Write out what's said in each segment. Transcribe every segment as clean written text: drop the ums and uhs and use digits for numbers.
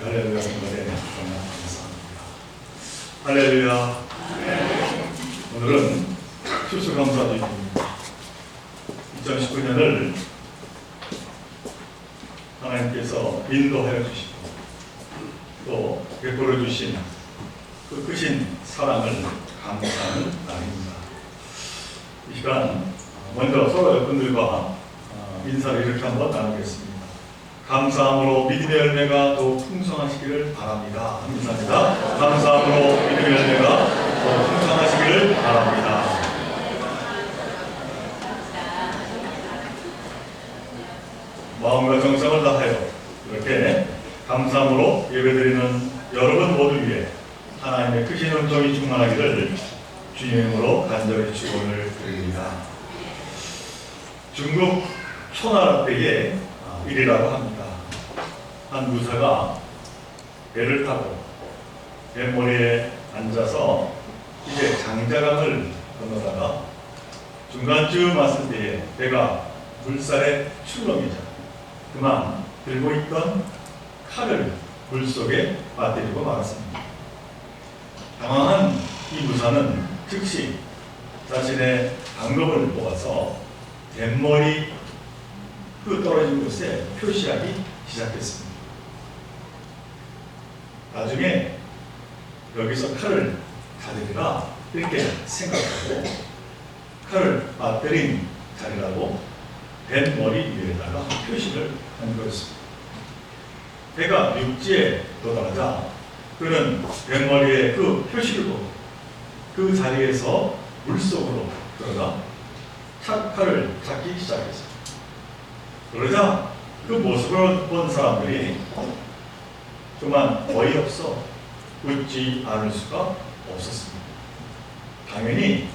할렐루야 성도에 감사합니다. 할렐루야. 오늘은 추수감사주일입니다. 2019년을 하나님께서 인도하여 주시고 또 베풀어 주신 그 크신 사랑을 감사하는 날입니다. 이 시간 먼저 서로 여러분들과 인사를 이렇게 한번 나누겠습니다. 감사함으로 믿음의 열매가 더욱 풍성하시기를 바랍니다. 감사합니다. 감사함으로 믿음의 열매가 더욱 풍성하시기를 바랍니다. 마음과 정성을 다하여 이렇게 감사함으로 예배드리는 여러분 모두 위해 하나님의 크신 은총이 충만하기를 주님으로 간절히 축원을 드립니다. 중국 초나라 때의 일이라고 합니다. 한 무사가 배를 타고 뱃머리에 앉아서 이제 장자강을 건너다가 중간쯤 왔을 때에 배가 물살에 출렁이자 그만 들고 있던 칼을 물속에 빠뜨리고 말았습니다. 당황한 이 무사는 즉시 자신의 방법을 뽑아서 뱃머리 그 떨어진 곳에 표시하기 시작했습니다. 나중에 여기서 칼을 가득이라 이렇게 생각하고 칼을 빠뜨린 자리라고 뱃머리 위에다가 표시를 한 거였습니다. 배가 육지에 도달하자 그는 뱃머리에 그 표시를 보고 그 자리에서 물속으로 들어가 칼을 찾기 시작했습니다. 그러자 그 모습을 본 사람들이 그만 어이없어 웃지 않을 수가 없었습니다. 당연히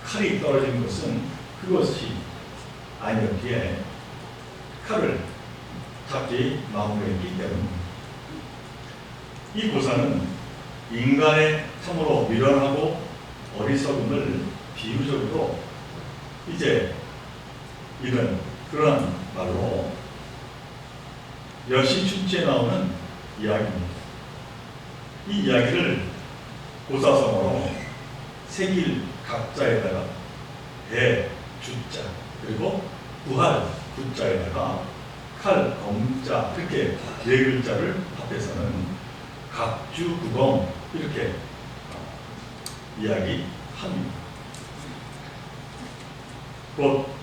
칼이 떨어진 것은 그것이 아니었기에 칼을 찾기 마무리했기 때문입니다. 이 고사는 인간의 참으로 미련하고 어리석음을 비유적으로 이제 이런 그런 말로 여시춘치에 나오는 이야기입니다. 이 이야기를 고사성어로 새길 각자에다가 배, 주자 그리고 부할, 구자에다가 칼, 검자 이렇게 네 글자를 합해서는 각주구검 이렇게 이야기합니다. 곧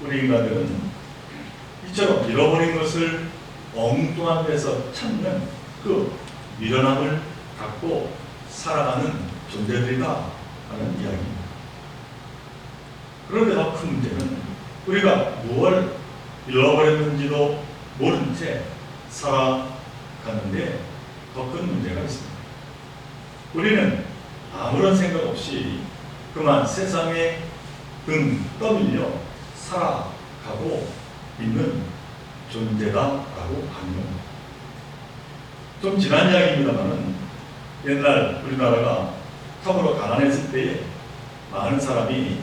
우리 인간들은 이처럼 잃어버린 것을 엉뚱한 데서 찾는 그 미련함을 갖고 살아가는 존재들이다 하는 이야기입니다. 그런데 더 큰 문제는 우리가 무엇을 잃어버렸는지도 모른 채 살아가는데 더 큰 문제가 있습니다. 우리는 아무런 생각 없이 그만 세상에 등 떠밀려 살아가고 있는 존재다라고 하는 좀 지난 이야기입니다만은 옛날 우리나라가 처음으로 가난했을 때에 많은 사람이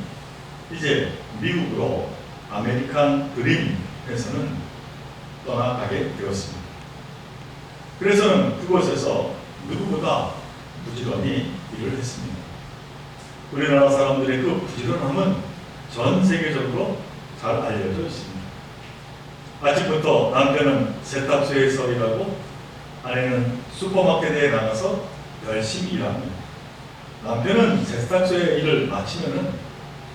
이제 미국으로 아메리칸 드림에서는 떠나가게 되었습니다. 그래서는 그곳에서 누구보다 부지런히 일을 했습니다. 우리나라 사람들의 그 부지런함은 전 세계적으로 잘 알려져 있습니다. 아침부터 남편은 세탁소에서 일하고 아내는 슈퍼마켓에 나가서 열심히 일합니다. 남편은 세탁소의 일을 마치면은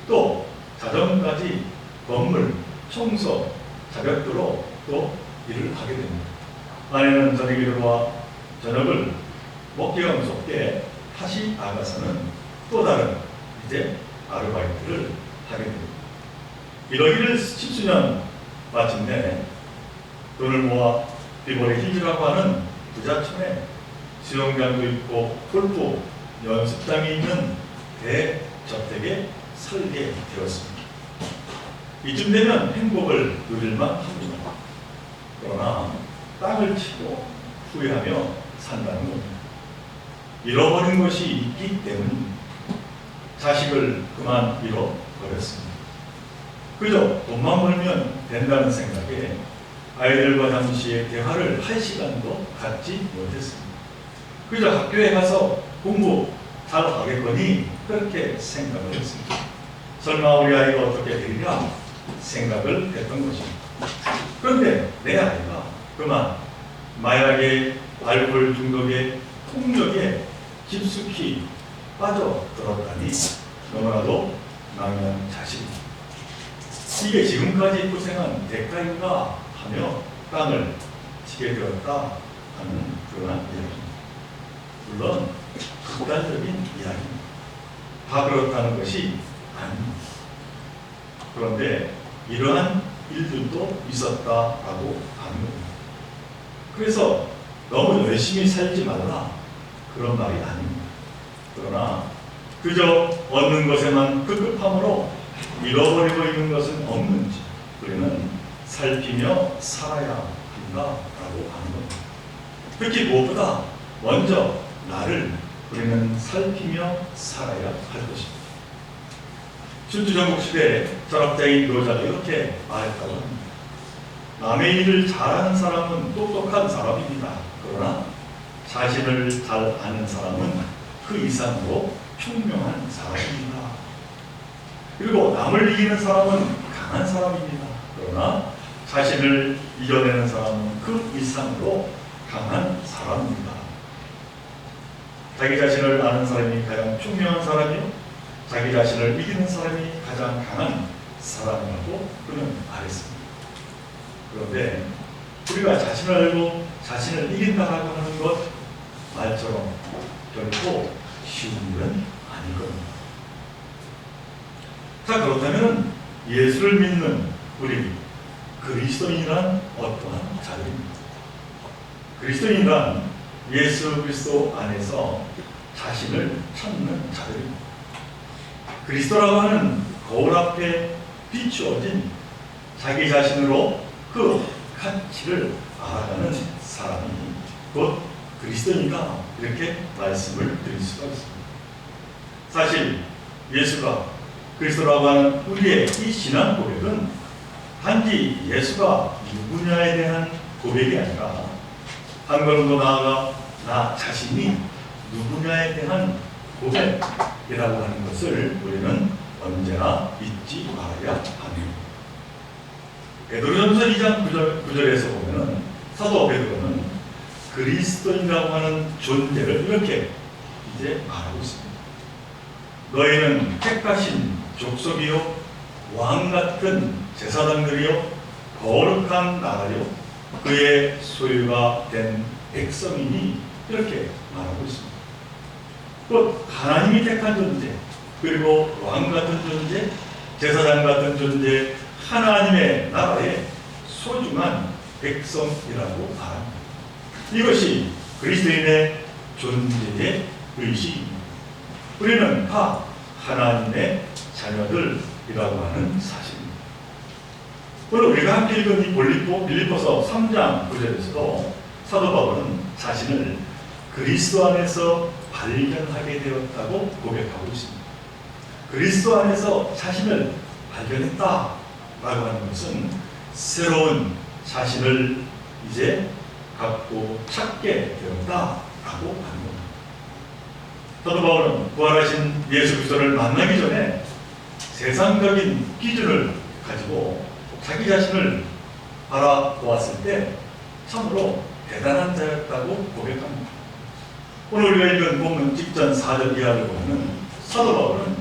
또 자정까지 건물 청소, 자벽도로 또 일을 하게 됩니다. 아내는 저녁에 들어와 저녁을 먹기가 무섭게 다시 나가서는 또 다른 이제 아르바이트를 하게 됩니다. 이러기를 10수년 마침내 돈을 모아 비버리 힐즈라고 하는 부자촌에 수영장도 있고 골프 연습장이 있는 대저택에 살게 되었습니다. 이쯤 되면 행복을 누릴만 합니다. 그러나 땅을 치고 후회하며 산다는 겁니다. 잃어버린 것이 있기 때문입니다. 자식을 그만 잃어버렸습니다. 그저 돈만 벌면 된다는 생각에 아이들과 잠시 대화를 할 시간도 갖지 못했습니다. 그저 학교에 가서 공부 잘 하겠거니 그렇게 생각을 했습니다. 설마 우리 아이가 어떻게 되리라 생각을 했던 것입니다. 그런데 내 아이가 그만 마약에, 알코올 중독에, 폭력에 깊숙이 빠져들었다니 너무나도 망연자실입니다. 이게 지금까지 고생한 대가인가 하며 땅을 치게 되었다 하는 그러한 이야기입니다. 물론 극단적인 이야기입니다. 다 그렇다는 것이 아닙니다. 그런데 이러한 일들도 있었다라고 하는 겁니다. 그래서 너무 열심히 살지 말라 그런 말이 아닙니다. 그러나 그저 얻는 것에만 급급함으로 잃어버리고 있는 것은 없는지 우리는 살피며 살아야 한다라고 하는 겁니다. 특히 무엇보다 먼저 나를 우리는 살피며 살아야 할 것입니다. 춘추전국시대 철학자인 묘자가 이렇게 말했다고 합니다. 남의 일을 잘하는 사람은 똑똑한 사람입니다. 그러나 자신을 잘 아는 사람은 그 이상으로 총명한 사람입니다. 그리고 남을 이기는 사람은 강한 사람입니다. 그러나 자신을 이겨내는 사람은 그 이상으로 강한 사람입니다. 자기 자신을 아는 사람이 가장 총명한 사람이요 자기 자신을 이기는 사람이 가장 강한 사람이라고 그는 말했습니다. 그런데 우리가 자신을 알고 자신을 이긴다라고 하는 것 말처럼 결코 쉬운 일은 아닐 겁니다. 자, 그렇다면 예수를 믿는 우리 그리스도인이란 어떠한 자들입니다. 그리스도인이란 예수 그리스도 안에서 자신을 찾는 자들입니다. 그리스도라고 하는 거울 앞에 비추어진 자기 자신으로 그 가치를 알아가는 사람이 곧 그리스도인이다 이렇게 말씀을 드릴 수가 있습니다. 사실 예수가 그리스도라고 하는 우리의 이 신앙 고백은 단지 예수가 누구냐에 대한 고백이 아니라 한 걸음 더 나아가 나 자신이 누구냐에 대한 고백이라고 하는 것을 우리는 언제나 잊지 말아야 합니다. 베드로전서 2장 9절에서 보면 사도 베드로는 그리스도인이라고 하는 존재를 이렇게 이제 말하고 있습니다. 너희는 택하신 족속이요 왕 같은 제사장들이요 거룩한 나라요 그의 소유가 된 백성이니 이렇게 말하고 있습니다. 곧 하나님이 택한 존재 그리고 왕 같은 존재 제사장 같은 존재 하나님의 나라의 소중한 백성이라고 말합니다. 이것이 그리스도인의 존재의 의식입니다. 우리는 다 하나님의 자녀들이라고 하는 사실입니다. 오늘 우리가 함께 읽은 이 빌립보서 3장 9절에서도 사도 바울은 자신을 그리스도 안에서 발견하게 되었다고 고백하고 있습니다. 그리스도 안에서 자신을 발견했다라고 하는 것은 새로운 자신을 이제 갖고 찾게 되었다라고 하는 겁니다. 사도 바울은 부활하신 예수 그리스도를 만나기 전에 세상적인 기준을 가지고 자기 자신을 바라보았을 때 참으로 대단한 자였다고 고백합니다. 오늘 우리가 읽은 본문 직전 4절 이하를 보면 사도 바울은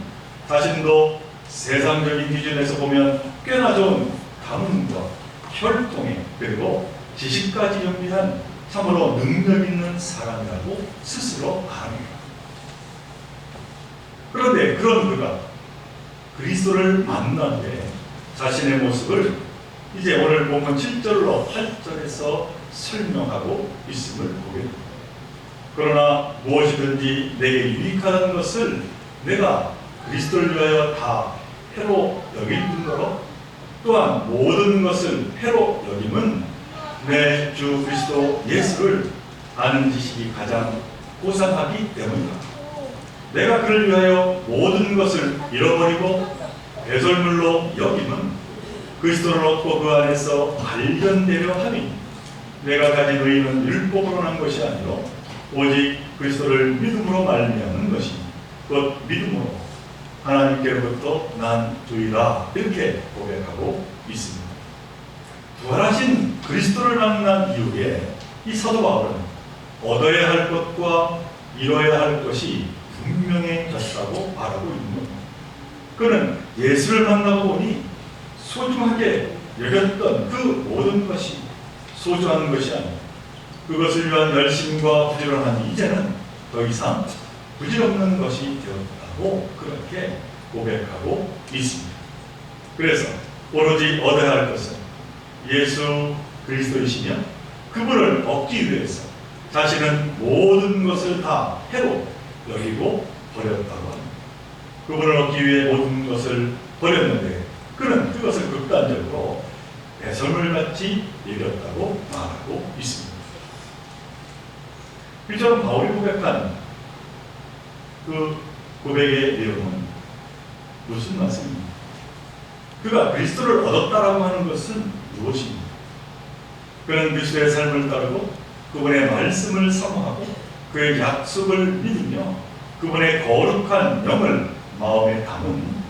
자신도 세상적인 기준에서 보면 꽤나 좋은 가문과 혈통에 그리고 지식까지 겸비한 참으로 능력 있는 사람이라고 스스로 말합니다. 그런데 그런 그가 그리스도를 만난 뒤에 자신의 모습을 이제 오늘 본문 7절로 8절에서 설명하고 있음을 보게 됩니다. 그러나 무엇이든지 내게 유익하다는 것을 내가 그리스도를 위하여 다 해로 여길 뿐더러 또한 모든 것을 해로 여김은 내 주 그리스도 예수를 아는 지식이 가장 고상하기 때문이다. 내가 그를 위하여 모든 것을 잃어버리고 배설물로 여김은 그리스도를 얻고 그 안에서 발견되려 함이 내가 가진 의는 율법으로 난 것이 아니라 오직 그리스도를 믿음으로 말미암는 것이 곧 믿음으로 하나님께로부터 난 의라 이렇게 고백하고 있습니다. 부활하신 그리스도를 만난 이후에 이 사도 바울은 얻어야 할 것과 이뤄야 할 것이 분명해졌다고 말하고 있는 겁니다. 그는 예수를 만나고 보니 소중하게 여겼던 그 모든 것이 소중한 것이 아니고 그것을 위한 열심과 부지런함이 이제는 더 이상 부질없는 것이 되었다고 그렇게 고백하고 있습니다. 그래서 오로지 얻어야 할 것은 예수 그리스도이시며 그분을 얻기 위해서 자신은 모든 것을 다 해로 여기고 버렸다고 합니다. 그분을 얻기 위해 모든 것을 버렸는데 그는 그것을 극단적으로 배설물 같이 여겼다고 말하고 있습니다. 일전 바울이 고백한 그 고백의 내용은 무슨 말씀입니까? 그가 그리스도를 얻었다라고 하는 것은 무엇입니까? 그는 그리스도의 삶을 따르고 그분의 말씀을 사모하고 그의 약속을 믿으며 그분의 거룩한 영을 마음에 담은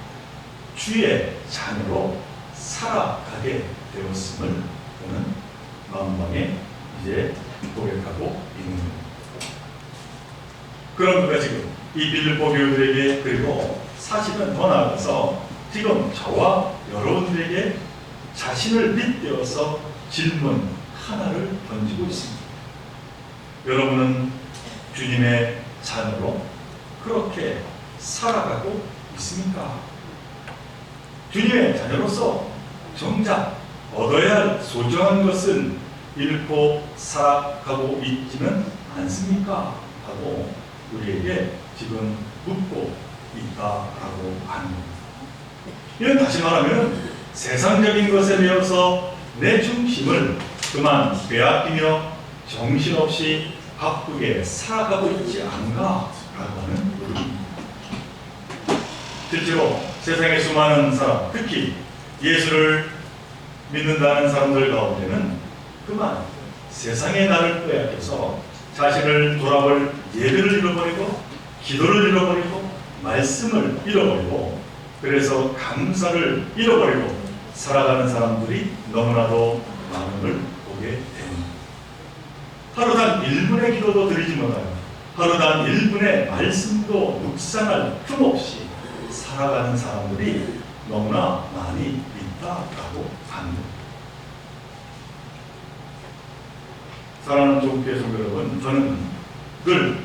주의 자녀로 살아가게 되었음을 그는 마음방에 이제 고백하고 있는 겁니다. 그런 그가 지금 이 빌립보 교우들에게 그리고 사실은 더 나아가서 지금 저와 여러분들에게 자신을 빗대어서 질문 하나를 던지고 있습니다. 여러분은 주님의 자녀로 그렇게 살아가고 있습니까? 주님의 자녀로서 정작 얻어야 할 소중한 것을 잃고 살아가고 있지는 않습니까? 하고 우리에게 지금 묻고 있다라고 하는 겁니다. 이는 다시 말하면 세상적인 것에 대해서 내 중심을 그만 빼앗기며 정신없이 바쁘게 살아가고 있지 않은가라고 하는 의미입니다. 실제로 세상의 수많은 사람, 특히 예수를 믿는다는 사람들 가운데는 그만 세상의 나를 빼앗겨서 자신을 돌아볼 예배를 잃어버리고 기도를 잃어버리고 말씀을 잃어버리고 그래서 감사를 잃어버리고 살아가는 사람들이 너무나도 많은 걸 보게 됩니다. 하루 단 1분의 기도도 드리지 못하고 하루 단 1분의 말씀도 묵상할 틈 없이 살아가는 사람들이 너무나 많이 있다라고 합니다. 사랑하는 조국교회 성도 여러분, 저는 늘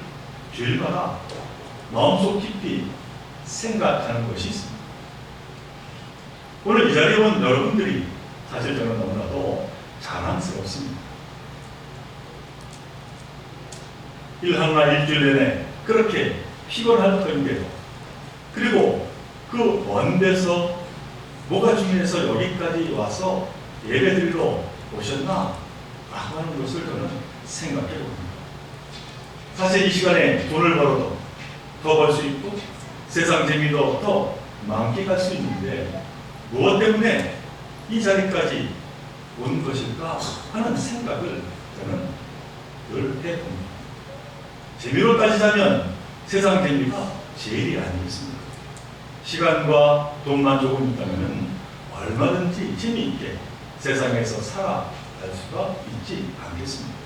주일마다 마음속 깊이 생각하는 것이 있습니다. 오늘 이 자리에 온 여러분들이 사실 저는 너무나도 자랑스럽습니다. 일주일 내내 그렇게 피곤할 터인데도 그리고 그 먼 데서 뭐가 중요해서 여기까지 와서 예배드리러 오셨나? 라고 하는 것을 저는 생각해 봅니다. 사실 이 시간에 돈을 벌어도 더 벌 수 있고 세상 재미도 더 만끽할 수 있는데 무엇 때문에 이 자리까지 온 것일까 하는 생각을 저는 늘 해봅니다. 재미로 따지자면 세상 재미가 제일이 아니겠습니까? 시간과 돈만 조금 있다면 얼마든지 재미있게 세상에서 살아갈 수가 있지 않겠습니까?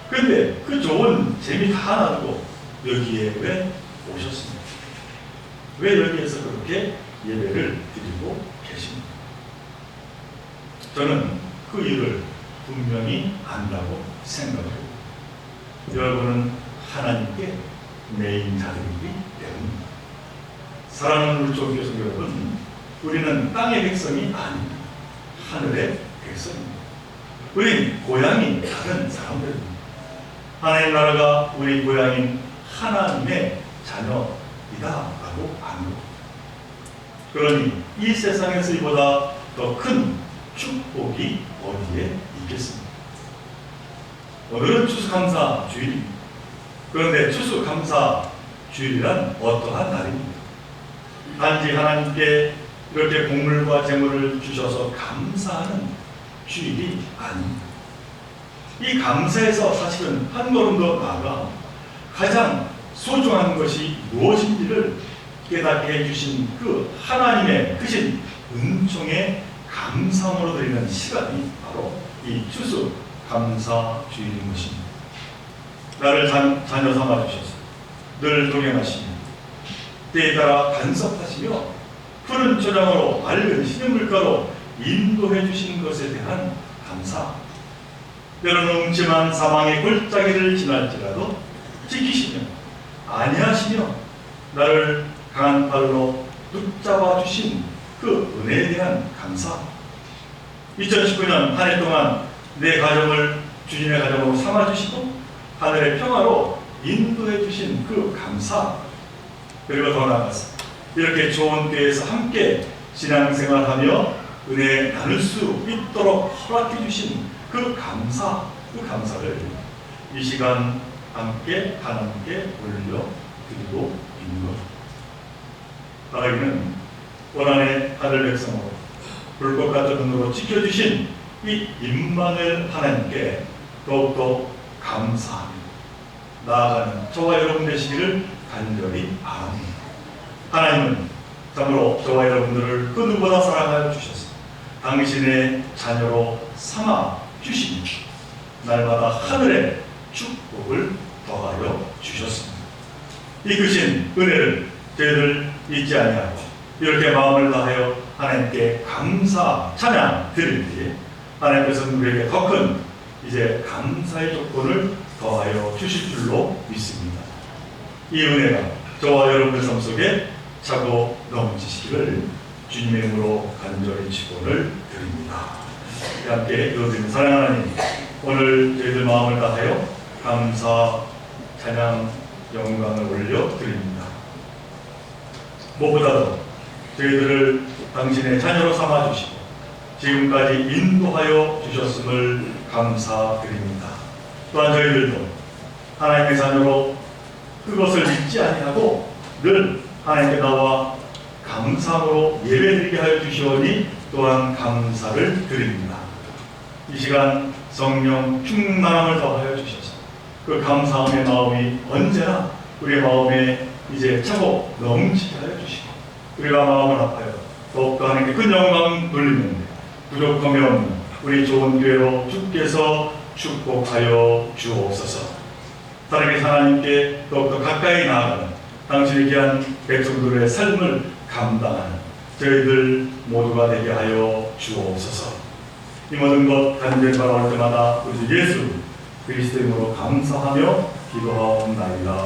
그런데 그 좋은 재미 다 놔두고 여기에 왜 오셨습니까? 왜 여기에서 그렇게 예배를 드리고 계십니까? 저는 그 이유를 분명히 안다고 생각해요. 여러분은 하나님께 메인 자들이기 때문입니다. 사랑하는 우리 조국교회 성도 여러분, 우리는 땅의 백성이 아닙니다. 하늘의 백성입니다. 우린 고향이 다른 사람들입니다. 하나님 나라가 우리 고향인 하나님의 자녀이다라고 합니다. 그러니 이 세상에서 이보다 더 큰 축복이 어디에 있겠습니까? 오늘은 추수감사 주일입니다. 그런데 추수감사 주일이란 어떠한 날입니까? 단지 하나님께 이렇게 곡물과 재물을 주셔서 감사하는 주일이 아닙니다. 이 감사에서 사실은 한 걸음 더 나아가 가장 소중한 것이 무엇인지를 깨닫게 해주신 그 하나님의 크신 은총의 감사함으로 드리는 시간이 바로 이 추수 감사주일인 것입니다. 나를 자녀 삼아주셔서 늘 동행하시며 때에 따라 간섭하시며 푸른 초장으로 맑은 신음물가로 인도해 주신 것에 대한 감사, 때로는 음침한 사망의 골짜기를 지날지라도 지키시며 안위하시며 나를 강한 발로 붙잡아 주신 그 은혜에 대한 감사. 2019년 한 해 동안 내 가정을 주님의 가정으로 삼아주시고 하늘의 평화로 인도해 주신 그 감사, 그리고 더 나아가서 이렇게 좋은 교회에서 함께 신앙생활하며 은혜 나눌 수 있도록 허락해 주신 그 감사, 그 감사를 이 시간 함께 하나님께 올려드리고 있는 것. 바라기는 고난의 하늘 백성으로 불꽃 같은 눈으로 지켜주신 이 임마누엘 하나님께 더욱더 감사하며 나아가는 저와 여러분 되시기를 간절히 바랍니다. 하나님은 참으로 저와 여러분들을 그 누구보다 사랑하여 주셔서 당신의 자녀로 삼아 주시니 날마다 하늘의 축복을 더하여 주셨습니다. 이 크신 은혜를 저희들 잊지 아니하고 이렇게 마음을 다하여 하나님께 감사 찬양 드릴 때에 하나님께서는 우리에게 더 큰 이제 감사의 조건을 더하여 주실 줄로 믿습니다. 이 은혜가 저와 여러분의 삶 속에 차고 넘치시기를 주님의 이름으로 간절히 축원을 드립니다. 함께 이루어지는 사랑하는 하나님, 오늘 저희들 마음을 다하여 감사 찬양 영광을 올려드립니다. 무엇보다도 저희들을 당신의 자녀로 삼아주시고 지금까지 인도하여 주셨음을 감사드립니다. 또한 저희들도 하나님의 자녀로 그것을 잊지 아니하고 늘 하나님께 나와 감사함으로 예배드리게 하여 주시오니 또한 감사를 드립니다. 이 시간 성령 충만함을 더하여 주셔서 그 감사함의 마음이 언제나 우리의 마음에 이제 차고 넘치게 하여 주시고 우리가 마음을 아파요 더욱더 하나님께 큰 영광 돌리는데 부족함이 없는 우리 좋은 교회로 주께서 축복하여 주옵소서. 살아계신 하나님께 더욱더 가까이 나아가는 당신의 귀한 백성들의 삶을 감당하는 저희들 모두가 되게 하여 주옵소서. 이 모든 것 간절히 바라올 때마다 우리 예수 그리스도 이름으로 감사하며 기도하옵나이다.